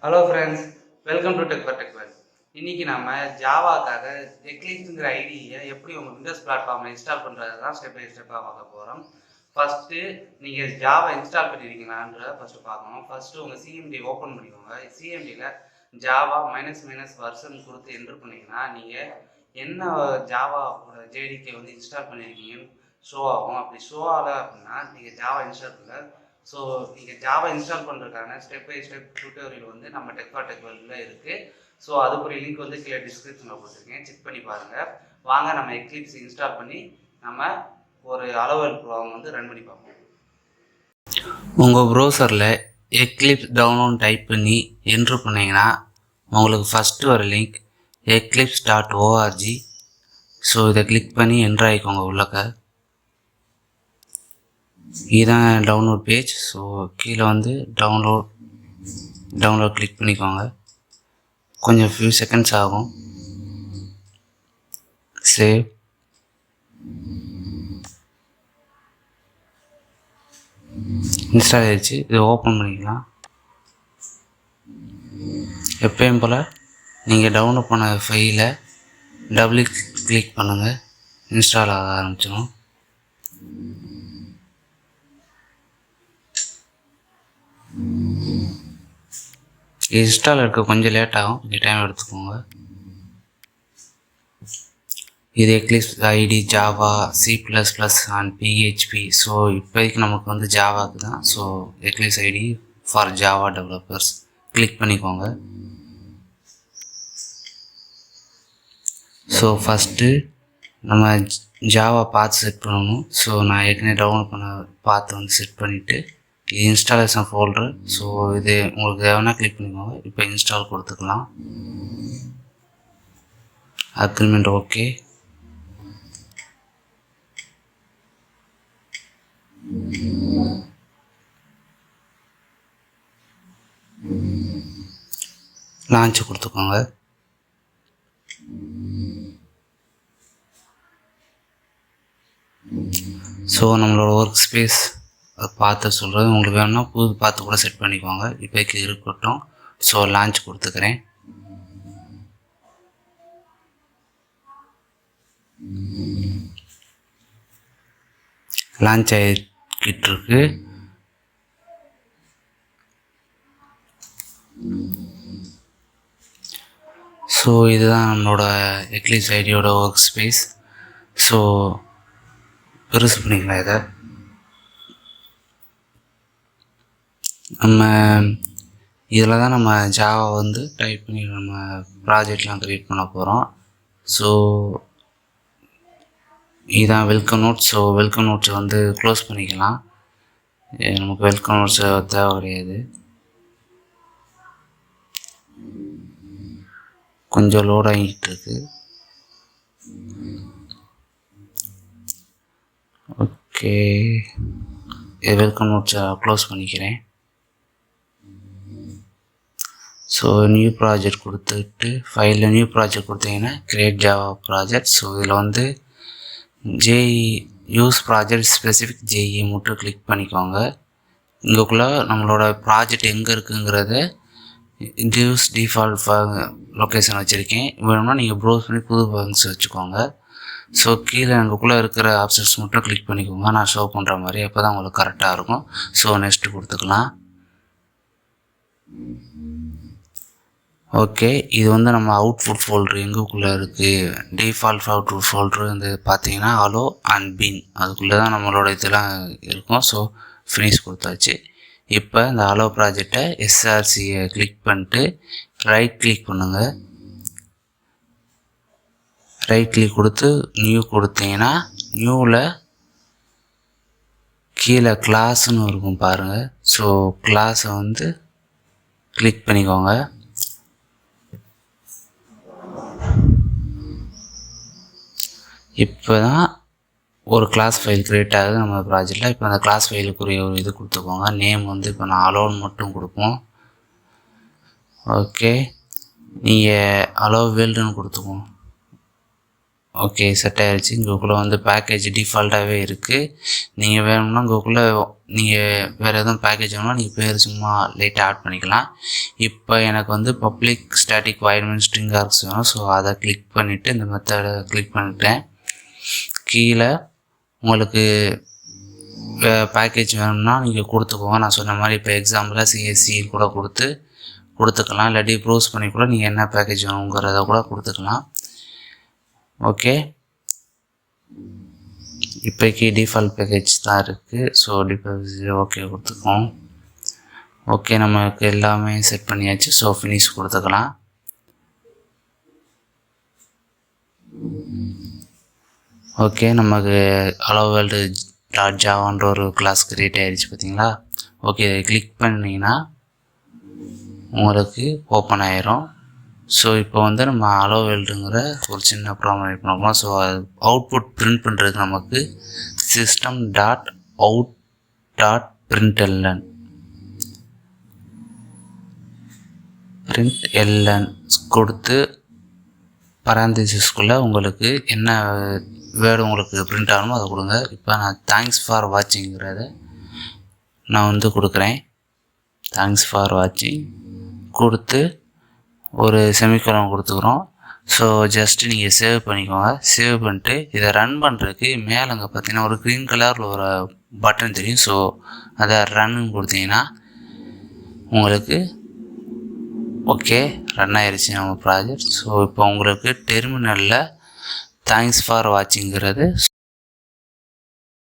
Hello friends, welcome to tech for tech world. இன்னைக்கு நம்ம ஜாவாக்காக எக்லிப்ஸ்ங்கிற ஐடியை எப்படி உங்கள் விண்டோஸ் பிளாட்ஃபார்மில் இன்ஸ்டால் பண்ணுறது தான் ஸ்டெப் பை ஸ்டெப்பாக பார்க்க போகிறோம். ஃபஸ்ட்டு நீங்கள் ஜாவா இன்ஸ்டால் பண்ணியிருக்கீங்களான்றதை ஃபஸ்ட்டு பார்க்கணும். ஃபஸ்ட்டு உங்கள் சிஎம்டி ஓப்பன் பண்ணிக்கோங்க. சிஎம்டியில் ஜாவா மைனஸ் வெர்ஷன் கொடுத்து என்ட்ரு பண்ணிங்கன்னா நீங்கள் என்ன ஜாவாவோட ஜேடிகே வந்து இன்ஸ்டால் பண்ணியிருக்கீங்கன்னு ஷோ ஆகும். அப்படி ஷோ ஆகலை அப்படின்னா நீங்கள் ஜாவா இன்ஸ்டால் பண்ணல. ஸோ நீங்கள் ஜாவா இன்ஸ்டால் பண்ணுறதுக்கான ஸ்டெப் பை ஸ்டெப் டியூட்டோரியல் வந்து நம்ம டெக் ஃபார் டெக் வேர்ல்டில் இருக்குது. ஸோ அதுக்குரிய லிங்க் வந்து கீழே டிஸ்கிரிப்ஷனில் கொடுத்துருக்கேன், செக் பண்ணி பாருங்கள். வாங்க நம்ம எக்லிப்ஸ் இன்ஸ்டால் பண்ணி நம்ம ஒரு அளவல் ப்ரோக்ராம் வந்து ரன் பண்ணி பார்ப்போம். உங்கள் ப்ரௌசரில் எக்லிப்ஸ் டவுன்லோட் டைப் பண்ணி என்ட்ரு பண்ணிங்கன்னா உங்களுக்கு ஃபஸ்ட்டு வர லிங்க் eclipse.org. ஸோ இதை கிளிக் பண்ணி என்ட்ரு ஆகிக்கோங்க உள்ளக்க. இதுதான் டவுன்லோட் பேஜ். ஸோ கீழே வந்து டவுன்லோட் கிளிக் பண்ணிக்கோங்க. கொஞ்சம் ஃபியூ செகண்ட்ஸ் ஆகும். சேவ். இன்ஸ்டால் ஆகிடுச்சு. இது ஓப்பன் பண்ணிக்கலாம். எப்பயும் போல் நீங்கள் டவுன்லோட் பண்ண ஃபைலை டபுள் கிளிக் பண்ணுங்கள், இன்ஸ்டால் ஆக ஆரம்பிச்சிடும். இன்ஸ்டால் இருக்க கொஞ்சம் லேட் ஆகும், கொஞ்சம் டைம் எடுத்துக்கோங்க. இது Eclipse IDE Java C++ and PHP. So இப்போதைக்கு நமக்கு வந்து ஜாவாக்கு தான். So Eclipse IDE for Java developers click பண்ணிக்கோங்க. ஸோ ஃபஸ்ட்டு நம்ம ஜாவா பாத் செட் பண்ணணும். ஸோ நான் ஏற்கனவே டவுன்லோட் பண்ண பாத்தை வந்து செட் பண்ணிவிட்டு இது இன்ஸ்டாலேஷன் ஃபோல்டரு. ஸோ இது உங்களுக்கு தேவைன்னா கிளிக் பண்ணிக்கோங்க. இப்போ இன்ஸ்டால் கொடுத்துக்கலாம். Agreement okay. லான்ச் கொடுத்துக்கோங்க. ஸோ நம்மளோட ஒர்க் ஸ்பேஸ் பார்த்து சொல்கிறது, உங்களுக்கு வேணும்னா புது பார்த்து கூட செட் பண்ணிக்கோங்க. இப்போக்கு இருக்கட்டும். ஸோ லான்ச் கொடுத்துக்கிறேன். லான்ச் ஆகிக்கிட்டு இருக்கு. ஸோ இதுதான் நம்மளோட எக்லிப்ஸ் ஐடியோட ஒர்க் ஸ்பேஸ். ஸோ பெருசு பண்ணிக்கலாம். இதை நம்ம இதில் தான் நம்ம ஜாவா வந்து டைப் பண்ணி நம்ம ப்ராஜெக்ட்லாம் க்ரியேட் பண்ண போகிறோம். ஸோ இதுதான் welcome notes. So welcome notes வந்து க்ளோஸ் பண்ணிக்கலாம். நமக்கு வெல்கம் நோட்ஸ் தேவை கிடையாது. கொஞ்சம் லோட் ஆகிட்டு இருக்கு. ஓகே, வெல்கம் நோட்ஸை க்ளோஸ் பண்ணிக்கிறேன். ஸோ நியூ ப்ராஜெக்ட் கொடுத்துட்டு ஃபைலில் நியூ ப்ராஜெக்ட் கொடுத்தீங்கன்னா கிரியேட் ஜாவா ப்ராஜெக்ட். ஸோ இதில் வந்து யூஸ் ப்ராஜெக்ட் ஸ்பெசிஃபிக் ஜேஇ மட்டும் கிளிக் பண்ணிக்கோங்க. இங்கக்குள்ளே நம்மளோட ப்ராஜெக்ட் எங்கே இருக்குங்கிறத யூஸ் டிஃபால்ட் லொக்கேஷன் வச்சுருக்கேன். வேணும்னா நீங்கள் ப்ரௌஸ் பண்ணி புது ஃபங்க்ஸ் வச்சுக்கோங்க. ஸோ கீழே அங்கக்குள்ளே இருக்கிற ஆப்ஷன்ஸ் மட்டும் கிளிக் பண்ணிக்கோங்க, நான் ஷோ பண்ணுற மாதிரி. அப்போ தான் உங்களுக்கு கரெக்டாக இருக்கும். ஸோ நெக்ஸ்ட்டு கொடுத்துக்கலாம். ஓகே, இது வந்து நம்ம அவுட்புட் ஃபோல்ட்ரு எங்கக்குள்ளே இருக்குது. டிஃபால்ட் அவுட்புட் ஃபோல்ட்ரு வந்து பார்த்தீங்கன்னா அலோ அண்ட் பின், அதுக்குள்ளே தான் நம்மளோட இதெல்லாம் இருக்கும். ஸோ ஃபினிஷ் கொடுத்தாச்சு. இப்போ இந்த அலோ ப்ராஜெக்டை எஸ்ஆர்சியை கிளிக் பண்ணிட்டு ரைட் கிளிக் பண்ணுங்கள். ரைட் கிளிக் கொடுத்து நியூ கொடுத்தீங்கன்னா நியூவில் கீழே கிளாஸ்ன்னு இருக்கும் பாருங்கள். ஸோ கிளாஸை வந்து கிளிக் பண்ணிக்கோங்க. இப்போ தான் ஒரு கிளாஸ் ஃபைல் க்ரியேட் ஆகுது நம்ம ப்ராஜெக்டில். இப்போ அந்த கிளாஸ் ஃபைலுக்குரிய ஒரு இது கொடுத்துக்கோங்க. நேம் வந்து இப்போ நான் அலோன் மட்டும் கொடுப்போம். ஓகே, நீங்கள் அலோ வேல்டுன்னு கொடுத்துக்கோங்க. ஓகே, செட் ஆகிடுச்சு. இங்கேக்குள்ளே வந்து பேக்கேஜ் டிஃபால்ட்டாகவே இருக்குது. நீங்கள் வேணும்னா இங்கேக்குள்ளே நீங்கள் வேறு எதுவும் பேக்கேஜ் வேணும்னா நீங்கள் பேர் சும்மா லைட்டாக ஆட் பண்ணிக்கலாம். இப்போ எனக்கு வந்து public static void main string arcs வேணும். ஸோ அதை கிளிக் பண்ணிவிட்டு இந்த மெத்தடை கிளிக் பண்ணிட்டேன். கீழே உங்களுக்கு பேக்கேஜ் வேணும்னா நீங்கள் கொடுத்துக்கோங்க. நான் சொன்ன மாதிரி இப்போ எக்ஸாம்பிளாக சிஎஸ்சி கூட கொடுத்துக்கலாம். இல்லாட்டி ப்ரௌஸ் பண்ணி கூட நீங்கள் என்ன பேக்கேஜ் வேணுங்கிறத கூட கொடுத்துக்கலாம். ஓகே, இப்போக்கி டிஃபால்ட் பேக்கேஜ் தான் இருக்குது. ஸோ டிஃபால்ட் ஓகே கொடுத்துக்கோம். ஓகே, நமக்கு எல்லாமே செட் பண்ணியாச்சு. ஸோ ஃபினிஷ் கொடுத்துக்கலாம். ஓகே, நமக்கு அலோவேல்டு .javaன்ற ஒரு கிளாஸ் கிரியேட் ஆகிடுச்சு பார்த்தீங்களா. ஓகே, கிளிக் பண்ணிங்கன்னா உங்களுக்கு ஓப்பன் ஆயிரும். ஸோ இப்போ வந்து நம்ம அலோவேல்டுங்கிற ஒரு சின்ன ப்ரோக்ராம் ரைட் பண்ணலாம். ஸோ அவுட்புட் பிரிண்ட் பண்ணுறதுக்கு நமக்கு system.out.println கொடுத்து பராந்தசிஸ்குள்ளே உங்களுக்கு என்ன வேர்டு உங்களுக்கு பிரிண்ட் ஆகணுமோ அதை கொடுங்க. இப்போ நான் தேங்க்ஸ் ஃபார் வாட்சிங்கிறத நான் வந்து கொடுக்குறேன். தேங்க்ஸ் ஃபார் வாட்சிங் கொடுத்து ஒரு செமிகோலன் கொடுத்துக்கிறோம். ஸோ ஜஸ்ட்டு நீங்கள் சேவ் பண்ணிக்கோங்க. சேவ் பண்ணிட்டு இதை ரன் பண்ணுறதுக்கு மேலே அங்கே பார்த்தீங்கன்னா ஒரு க்ரீன் கலரில் ஒரு பட்டன் தெரியும். ஸோ அதை ரன்னு கொடுத்தீங்கன்னா உங்களுக்கு ஓகே ரன் ஆயிடுச்சு நம்ம ப்ராஜெக்ட். ஸோ இப்போ உங்களுக்கு டெர்மினலில் தேங்க்ஸ் ஃபார் வாட்சிங்கிறது